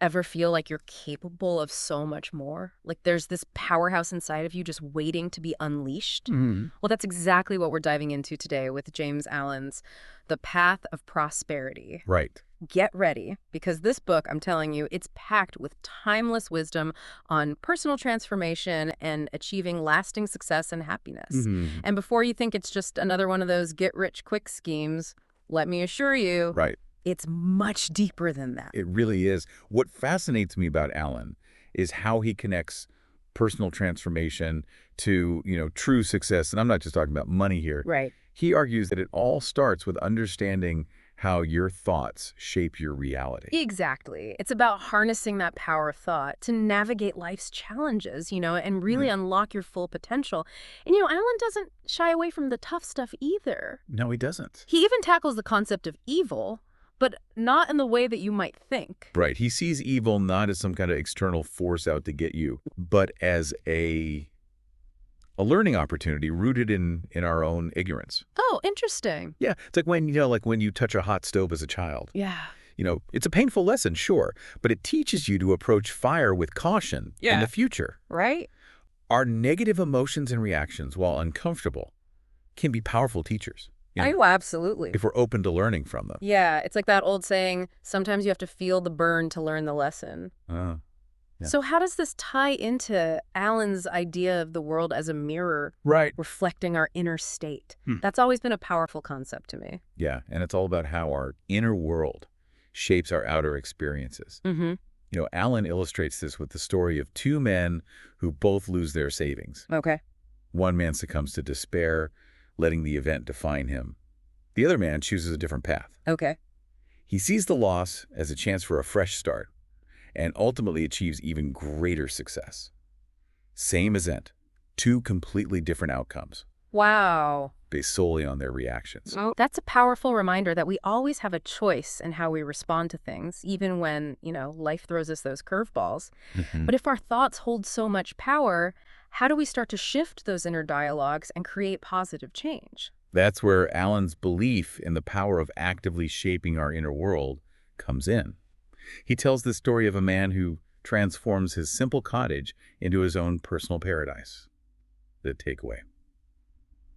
Ever feel like you're capable of so much more? Like there's this powerhouse inside of you just waiting to be unleashed? Mhm. Well, that's exactly what we're diving into today with James Allen's The Path of Prosperity. Right. Get ready, because this book, I'm telling you, it's packed with timeless wisdom on personal transformation and achieving lasting success and happiness. Mhm. And before you think it's just another one of those get-rich-quick schemes, let me assure you, Right. it's much deeper than that. It really is. What fascinates me about Allen is how he connects personal transformation to, true success. And I'm not just talking about money here. Right. He argues that it all starts with understanding how your thoughts shape your reality. Exactly. It's about harnessing that power of thought to navigate life's challenges, and really Mhm. unlock your full potential. And, Alan doesn't shy away from the tough stuff either. No, he doesn't. He even tackles the concept of evil, but not in the way that you might think. Right. He sees evil not as some kind of external force out to get you, but as a learning opportunity rooted in our own ignorance. Oh, interesting. Yeah, it's like when you touch a hot stove as a child. Yeah. It's a painful lesson, sure, but it teaches you to approach fire with caution in Yeah. the future. Right? Our negative emotions and reactions, while uncomfortable, can be powerful teachers, Oh, absolutely. if we're open to learning from them. Yeah, it's like that old saying, sometimes you have to feel the burn to learn the lesson. Uh, yeah. So how does this tie into Alan's idea of the world as a mirror Right. reflecting our inner state? Hmm. That's always been a powerful concept to me. Yeah, and it's all about how our inner world shapes our outer experiences. Mm-hmm. Allen illustrates this with the story of two men who both lose their savings. Okay. One man succumbs to despair, letting the event define him. The other man chooses a different path. Okay. He sees the loss as a chance for a fresh start and ultimately achieves even greater success. Same event, two completely different outcomes Wow. based solely on their reactions. Oh, that's a powerful reminder that we always have a choice in how we respond to things, even when, life throws us those curveballs. Mhm. But if our thoughts hold so much power, how do we start to shift those inner dialogues and create positive change? That's where Allen's belief in the power of actively shaping our inner world comes in. He tells the story of a man who transforms his simple cottage into his own personal paradise. The takeaway: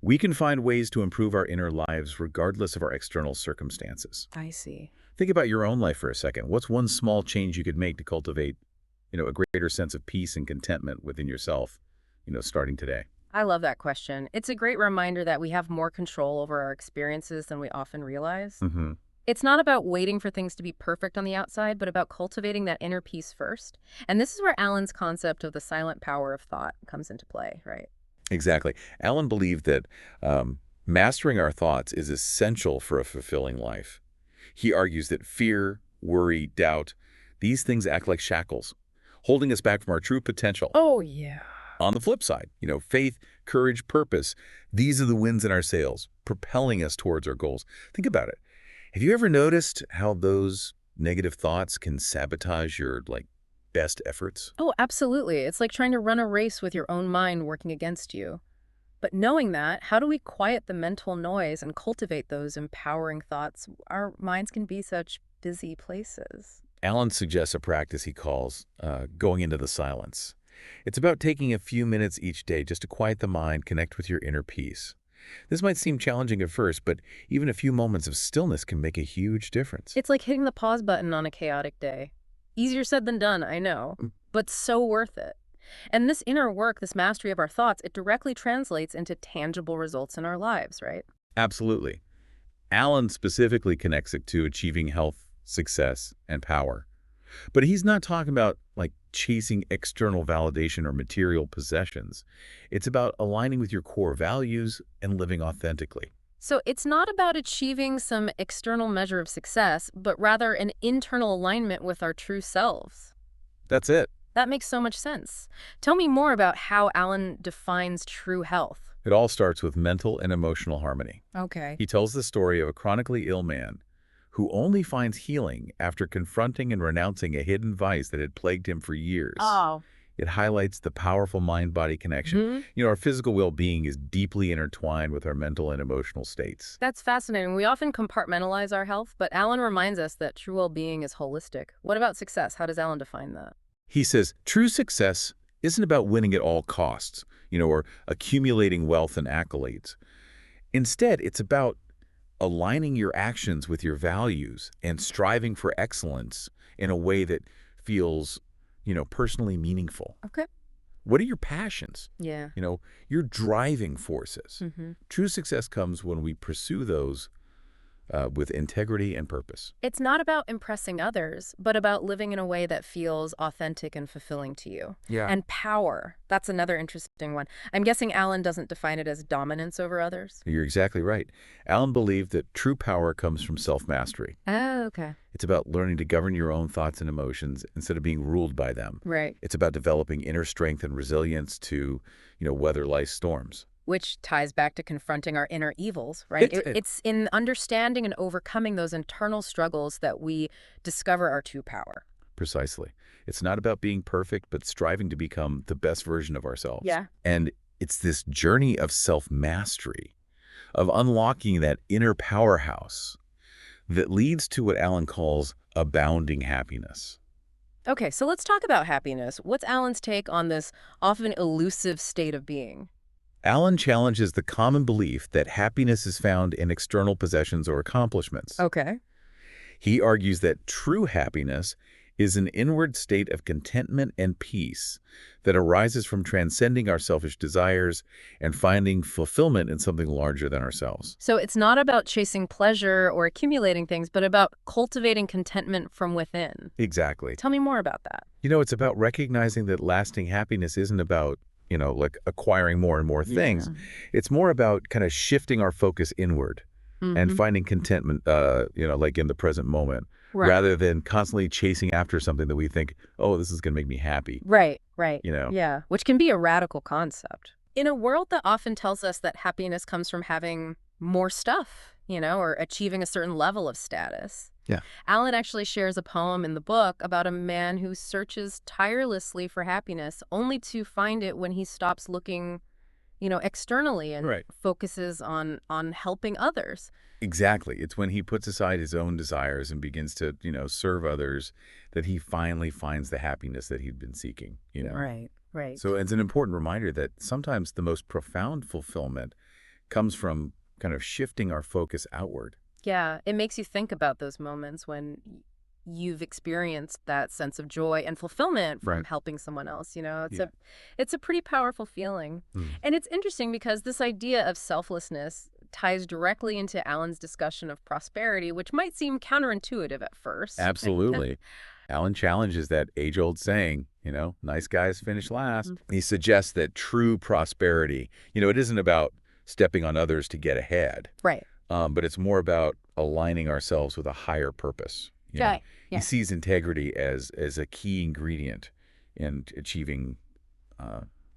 we can find ways to improve our inner lives regardless of our external circumstances. I see. Think about your own life for a second. What's one small change you could make to cultivate, a greater sense of peace and contentment within yourself, starting today? I love that question. It's a great reminder that we have more control over our experiences than we often realize. Mm-hmm. It's not about waiting for things to be perfect on the outside, but about cultivating that inner peace first. And this is where Alan's concept of the silent power of thought comes into play, right? Exactly. Allen believed that mastering our thoughts is essential for a fulfilling life. He argues that fear, worry, doubt, these things act like shackles, holding us back from our true potential. Oh, yeah. On the flip side, faith, courage, purpose, these are the winds in our sails, propelling us towards our goals. Think about it. Have you ever noticed how those negative thoughts can sabotage your, best efforts? Oh, absolutely. It's like trying to run a race with your own mind working against you. But knowing that, how do we quiet the mental noise and cultivate those empowering thoughts? Our minds can be such busy places. Allen suggests a practice he calls going into the silence. It's about taking a few minutes each day just to quiet the mind, connect with your inner peace. This might seem challenging at first, but even a few moments of stillness can make a huge difference. It's like hitting the pause button on a chaotic day. Easier said than done, I know, but so worth it. And this inner work, this mastery of our thoughts, it directly translates into tangible results in our lives, right? Absolutely. Allen specifically connects it to achieving health, success, and power. But he's not talking about chasing external validation or material possessions. It's about aligning with your core values and living authentically. So it's not about achieving some external measure of success, but rather an internal alignment with our true selves. That's it. That makes so much sense. Tell me more about how Alan defines true health. It all starts with mental and emotional harmony. Okay. He tells the story of a chronically ill man who only finds healing after confronting and renouncing a hidden vice that had plagued him for years. Oh, It highlights the powerful mind-body connection. Hmm. Our physical well-being is deeply intertwined with our mental and emotional states. That's fascinating. We often compartmentalize our health, but Alan reminds us that true well-being is holistic. What about success? How does Alan define that? He says, true success isn't about winning at all costs, or accumulating wealth and accolades. Instead, it's about aligning your actions with your values and striving for excellence in a way that feels, personally meaningful. Okay. What are your passions? Yeah. Your driving forces. Hmm. True success comes when we pursue those with integrity and purpose. It's not about impressing others, but about living in a way that feels authentic and fulfilling to you. Yeah. And power, that's another interesting one. I'm guessing Alan doesn't define it as dominance over others. You're exactly right. Alan believed that true power comes from self-mastery. Oh, okay. It's about learning to govern your own thoughts and emotions instead of being ruled by them. Right. It's about developing inner strength and resilience to, weather life's storms. Which ties back to confronting our inner evils, right? It- It's in understanding and overcoming those internal struggles that we discover our true power. Precisely. It's not about being perfect, but striving to become the best version of ourselves. Yeah. And it's this journey of self-mastery, of unlocking that inner powerhouse that leads to what Alan calls abounding happiness. Okay, so let's talk about happiness. What's Alan's take on this often elusive state of being? Alan challenges the common belief that happiness is found in external possessions or accomplishments. Okay. He argues that true happiness is an inward state of contentment and peace that arises from transcending our selfish desires and finding fulfillment in something larger than ourselves. So it's not about chasing pleasure or accumulating things, but about cultivating contentment from within. Exactly. Tell me more about that. It's about recognizing that lasting happiness isn't about, like acquiring more and more things. Yeah. It's more about kind of shifting our focus inward and Mhm. finding contentment, like in the present moment, Right. rather than constantly chasing after something that we think, oh, this is going to make me happy. Right, right. You know? Yeah, which can be a radical concept. In a world that often tells us that happiness comes from having more stuff, or achieving a certain level of status. Yeah. Alan actually shares a poem in the book about a man who searches tirelessly for happiness only to find it when he stops looking, externally and Right. focuses on helping others. Exactly. It's when he puts aside his own desires and begins to, serve others that he finally finds the happiness that he'd been seeking, Right, right. So it's an important reminder that sometimes the most profound fulfillment comes from kind of shifting our focus outward. Yeah, it makes you think about those moments when you've experienced that sense of joy and fulfillment from Right. helping someone else. It's Yeah. it's a pretty powerful feeling. And it's interesting because this idea of selflessness ties directly into Alan's discussion of prosperity, which might seem counterintuitive at first. Absolutely. Alan challenges that age-old saying, nice guys finish last. Mhm. He suggests that true prosperity, it isn't about stepping on others to get ahead, Right. but it's more about aligning ourselves with a higher purpose. Yeah. Yeah. He sees integrity as a key ingredient in achieving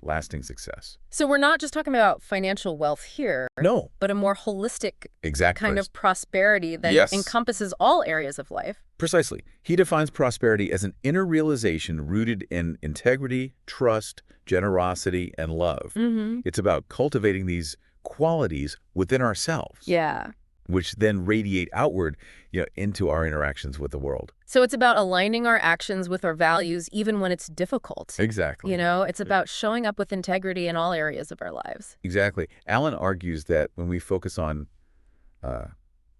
lasting success. So we're not just talking about financial wealth here, No, but a more holistic exactly. kind of prosperity that Yes. encompasses all areas of life. Precisely. He defines prosperity as an inner realization rooted in integrity, trust, generosity, and love. Mm-hmm. It's about cultivating these qualities within ourselves, Yeah. which then radiate outward, into our interactions with the world. So it's about aligning our actions with our values even when it's difficult. Exactly. It's about showing up with integrity in all areas of our lives. Exactly. Alan argues that when we focus on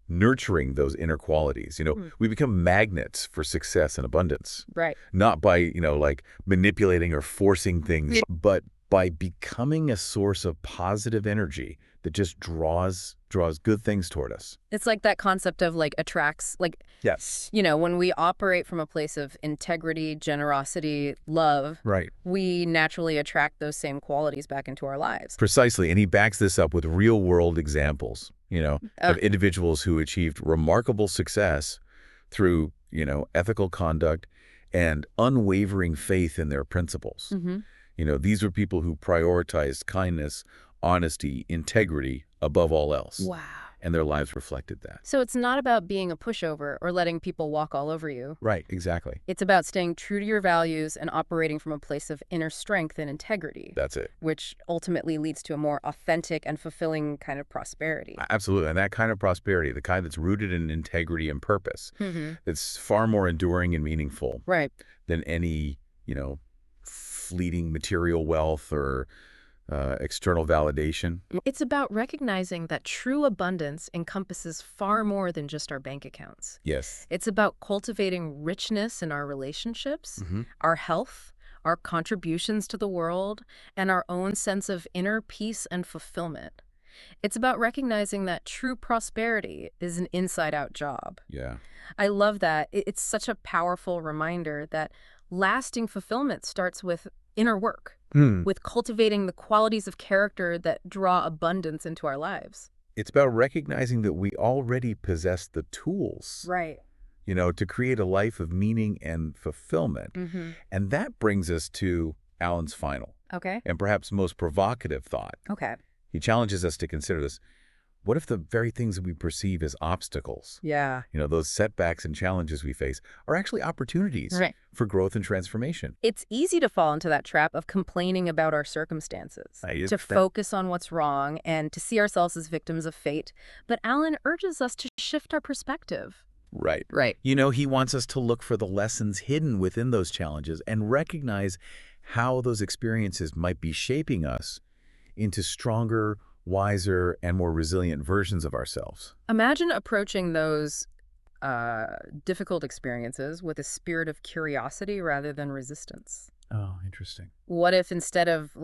nurturing those inner qualities, we become magnets for success and abundance, Right. not by, like manipulating or forcing things, Yeah. but by becoming a source of positive energy that just draws good things toward us. It's like that concept of attracts, Yes. when we operate from a place of integrity, generosity, love, Right. we naturally attract those same qualities back into our lives. Precisely. And he backs this up with real-world examples, of individuals who achieved remarkable success through, ethical conduct and unwavering faith in their principles. Mm-hmm. These were people who prioritized kindness, honesty, integrity above all else. Wow. and their lives reflected that. So it's not about being a pushover or letting people walk all over you. Right, exactly. It's about staying true to your values and operating from a place of inner strength and integrity, That's it. which ultimately leads to a more authentic and fulfilling kind of prosperity. Absolutely. And that kind of prosperity, the kind that's rooted in integrity and purpose, Mm-hmm. it's far more enduring and meaningful Right. than any, fleeting material wealth or external validation. It's about recognizing that true abundance encompasses far more than just our bank accounts. Yes. It's about cultivating richness in our relationships, Mm-hmm. our health, our contributions to the world, and our own sense of inner peace and fulfillment. It's about recognizing that true prosperity is an inside-out job. Yeah. I love that. It's such a powerful reminder that lasting fulfillment starts with inner work, with cultivating the qualities of character that draw abundance into our lives. It's about recognizing that we already possess the tools, Right. to create a life of meaning and fulfillment. Mm-hmm. And that brings us to Alan's final Okay. and perhaps most provocative thought. Okay. He challenges us to consider this. What if the very things that we perceive as obstacles, Yeah. those setbacks and challenges we face, are actually opportunities Right. for growth and transformation? It's easy to fall into that trap of complaining about our circumstances, to focus on what's wrong, and to see ourselves as victims of fate. But Alan urges us to shift our perspective. Right. Right. He wants us to look for the lessons hidden within those challenges and recognize how those experiences might be shaping us into stronger, wiser, and more resilient versions of ourselves. Imagine approaching those difficult experiences with a spirit of curiosity rather than resistance. Oh, interesting. What if instead of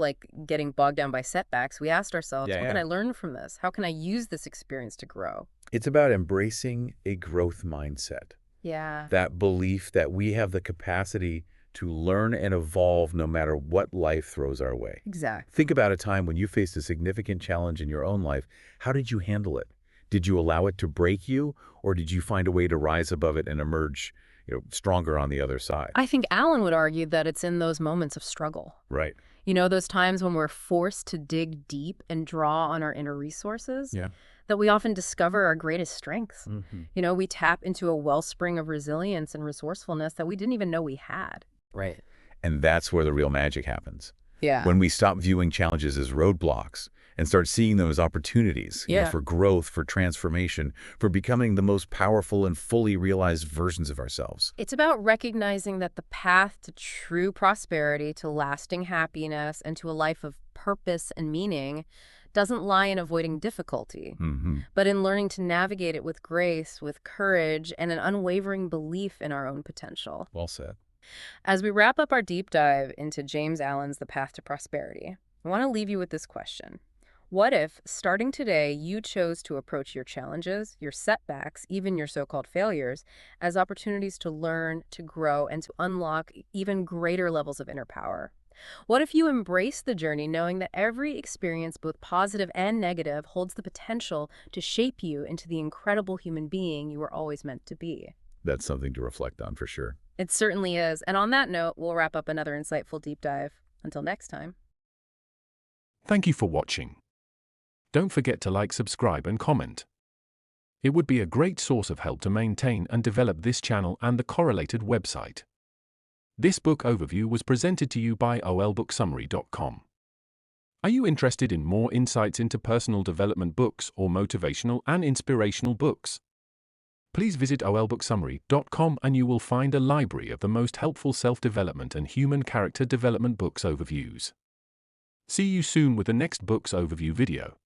getting bogged down by setbacks, we asked ourselves, Yeah, what yeah. can I learn from this? How can I use this experience to grow? It's about embracing a growth mindset, Yeah. that belief that we have the capacity to learn and evolve no matter what life throws our way. Exactly. Think about a time when you faced a significant challenge in your own life. How did you handle it? Did you allow it to break you, or did you find a way to rise above it and emerge, stronger on the other side? I think Alan would argue that it's in those moments of struggle. Right. Those times when we're forced to dig deep and draw on our inner resources, Yeah. that we often discover our greatest strengths. Mm-hmm. We tap into a wellspring of resilience and resourcefulness that we didn't even know we had. Right. And that's where the real magic happens. Yeah. When we stop viewing challenges as roadblocks and start seeing them as opportunities for growth, for transformation, for becoming the most powerful and fully realized versions of ourselves. It's about recognizing that the path to true prosperity, to lasting happiness, and to a life of purpose and meaning doesn't lie in avoiding difficulty, Mm-hmm. but in learning to navigate it with grace, with courage, and an unwavering belief in our own potential. Well said. As we wrap up our deep dive into James Allen's The Path to Prosperity, I want to leave you with this question. What if, starting today, you chose to approach your challenges, your setbacks, even your so-called failures, as opportunities to learn, to grow, and to unlock even greater levels of inner power? What if you embrace the journey knowing that every experience, both positive and negative, holds the potential to shape you into the incredible human being you were always meant to be? That's something to reflect on for sure. It certainly is. And on that note, we'll wrap up another insightful deep dive. Until next time. Thank you for watching. Don't forget to like, subscribe, and comment. It would be a great source of help to maintain and develop this channel and the correlated website. This book overview was presented to you by olbooksummary.com. Are you interested in more insights into personal development books or motivational and inspirational books? Please visit olbooksummary.com and you will find a library of the most helpful self-development and human character development books overviews. See you soon with the next books overview video.